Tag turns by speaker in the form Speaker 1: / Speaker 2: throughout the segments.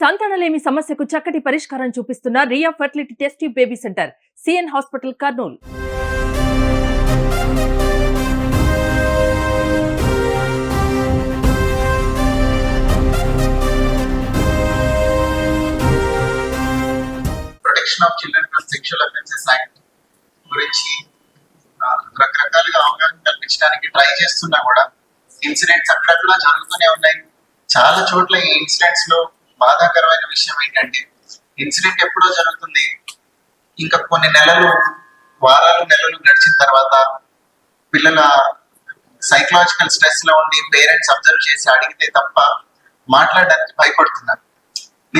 Speaker 1: సంతానలేమి సమస్యకు చక్కటి పరిష్కారం చూపిస్తున్న Ria fertility test tube baby centre, CN hospital, Kurnool.
Speaker 2: Protection of children from sexual offences act గురించి రకరకాలుగా అవగాహన కల్పించడానికి ట్రై చేస్తున్నా కూడా ఇన్సిడెంట్స్ అక్కడక్కడ జరుగుతూనే ఉన్నాయి. చాలా చోట్ల ఈ ఇన్సిడెంట్స్ లో బాధాకరమైన విషయం ఏంటంటే, ఇన్సిడెంట్ ఎప్పుడో జరుగుతుంది, ఇంకా కొన్ని నెలలు, వారాలు, నెలలు గడిచిన తర్వాత పిల్లల సైకలాజికల్ స్ట్రెస్ లో ఉండి పేరెంట్స్ అబ్జర్వ్ చేసి అడిగితే తప్ప మాట్లాడడానికి భయపడుతున్నారు.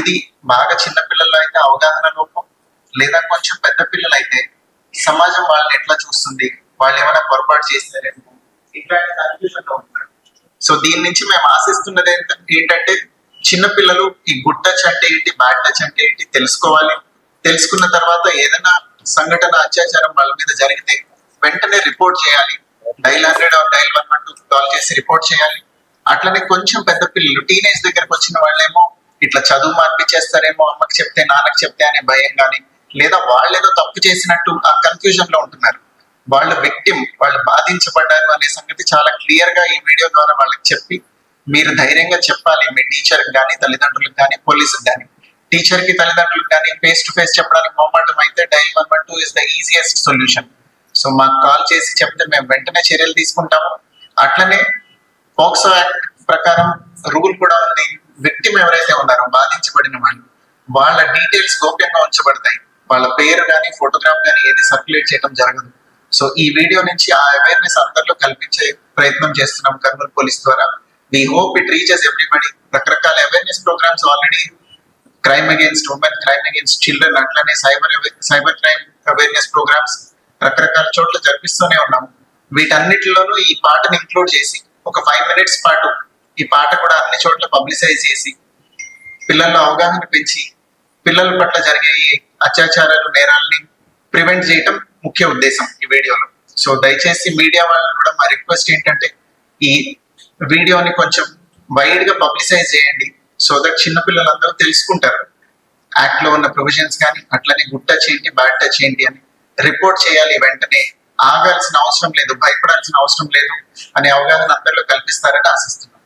Speaker 2: ఇది బాగా చిన్న పిల్లల్లో అయితే అవగాహన లోపం, లేదా కొంచెం పెద్ద పిల్లలు అయితే సమాజం వాళ్ళని ఎట్లా చూస్తుంది, వాళ్ళు ఏమైనా పొరపాటు చేస్తారేమో, ఇట్లాంటి కన్ఫ్యూజన్ లో ఉంటారు. సో దీని నుంచి మేము ఆశిస్తున్నది ఏంటంటే, చిన్న పిల్లలు ఈ గుడ్ టచ్ అంటే ఏంటి, బ్యాడ్ టచ్ అంటే ఏంటి తెలుసుకోవాలి. తెలుసుకున్న తర్వాత ఏదైనా సంఘటన, అత్యాచారం వాళ్ళ మీద జరిగితే వెంటనే రిపోర్ట్ చేయాలి. డైల్ 100 డైల్ 112 కాల్ చేసి రిపోర్ట్ చేయాలి. అట్లనే కొంచెం పెద్ద పిల్లలు, టీనేజ్ దగ్గరకు వచ్చిన వాళ్ళేమో ఇట్లా చదువు మార్పిచ్చేస్తారేమో, అమ్మకి చెప్తే నాన్నకి చెప్తే అనే భయం కానీ, లేదా వాళ్ళేదో తప్పు చేసినట్టు ఆ కన్ఫ్యూజన్ లో ఉంటున్నారు. వాళ్ళ విక్టిమ్, వాళ్ళు బాధించబడ్డారు అనే సంగతి చాలా క్లియర్ గా ఈ వీడియో ద్వారా వాళ్ళకి చెప్పి, మీరు ధైర్యంగా చెప్పాలి మీ టీచర్కి కానీ, తల్లిదండ్రులకు కానీ, పోలీసుకి కానీ. టీచర్ కి, తల్లిదండ్రులకు కానీ ఫేస్ టు ఫేస్ చెప్పడానికి మొహమాటం అయితే dial 112 is the easiest solution. So మాకు కాల్ చేసి చెప్తే మేము వెంటనే చర్యలు తీసుకుంటాము. అట్లనే పోక్సో యాక్ట్ ప్రకారం రూల్ కూడా ఉంది, విక్టిమ్ ఎవరైతే ఉన్నారో, బాధించబడిన వాళ్ళు, వాళ్ళ డీటెయిల్స్ గోప్యంగా ఉంచబడతాయి. వాళ్ళ పేరు కానీ, ఫోటోగ్రాఫ్ కానీ ఏది సర్క్యులేట్ చేయడం జరగదు. సో ఈ వీడియో నుంచి ఆ అవేర్నెస్ అందరిలో కల్పించే ప్రయత్నం చేస్తున్నాం కర్నూలు పోలీస్ ద్వారా. We hope it reaches everybody. రకరకాల awareness programmes already, crime against women, crime against children, అట్లనే సైబర్ క్రైమ్ అవేర్నెస్ ప్రోగ్రామ్స్ రకరకాల చోట్ల జరిపిస్తూనే ఉన్నాము. వీటన్నిటిలోనూ ఈ పాటను ఇంక్లూడ్ చేసి ఒక 5 minutes పాటు ఈ పాట కూడా అన్ని చోట్ల పబ్లిసైజ్ చేసి పిల్లల్లో అవగాహన పెంచి పిల్లల పట్ల జరిగే ఈ అత్యాచారాలు, నేరాలని ప్రివెంట్ చేయటం ముఖ్య ఉద్దేశం ఈ వీడియోలో. సో దయచేసి మీడియా వాళ్ళని కూడా మా రిక్వెస్ట్ ఏంటంటే, ఈ వీడియోని కొంచెం వైడ్ గా పబ్లిసైజ్ చేయండి. సో దట్ చిన్న పిల్లలందరూ తెలుసుకుంటారు యాక్ట్ లో ఉన్న ప్రొవిజన్స్ కానీ, అట్లనే గుడ్ టచ్ ఏంటి, బ్యాడ్ టచ్ ఏంటి అని రిపోర్ట్ చేయాలి వెంటనే. ఆగాల్సిన అవసరం లేదు, భయపడాల్సిన అవసరం లేదు అనే అవగాహన అందరిలో కల్పిస్తారని ఆశిస్తున్నాను.